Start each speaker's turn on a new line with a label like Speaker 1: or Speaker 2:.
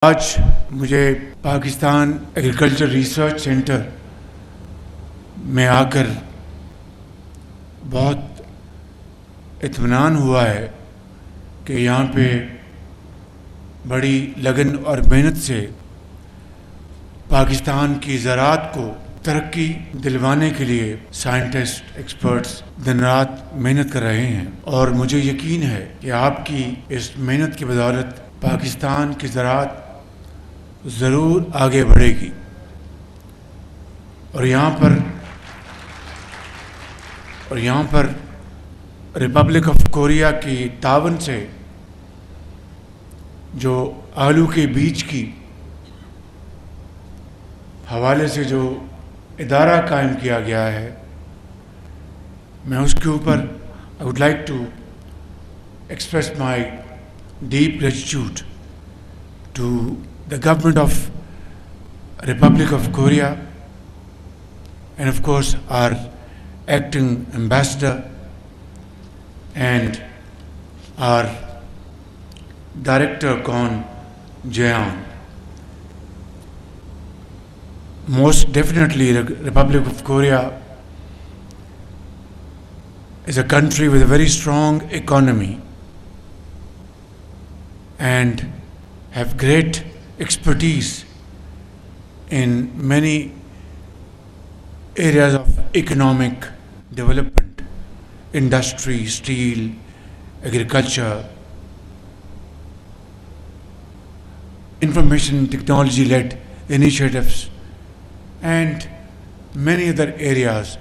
Speaker 1: آج مجھے Pakistan agriculture research centre میں آ کر بہت اطمینان ہوا ہے کہ یہاں پہ بڑی لگن اور محنت سے پاکستان کی زراعت کو ترقی دلوانے کے لیے سائنٹسٹ ایکسپرٹس دن رات محنت کر رہے ہیں، اور مجھے یقین ہے کہ آپ کی اس محنت کی بدولت پاکستان کی زراعت ضرور آگے بڑھے گی، اور یہاں پر ریپبلک آف کوریا کی تعاون سے جو آلو کے بیج کی حوالے سے جو ادارہ قائم کیا گیا ہے، میں اس کے اوپر I would like to express my deep gratitude to the government of Republic of Korea and of course our acting ambassador and our director Kon Jaeon. Most definitely Republic of Korea is a country with a very strong economy and have great expertise in many areas of economic development, industry, steel, agriculture, information technology-led initiatives, and many other areas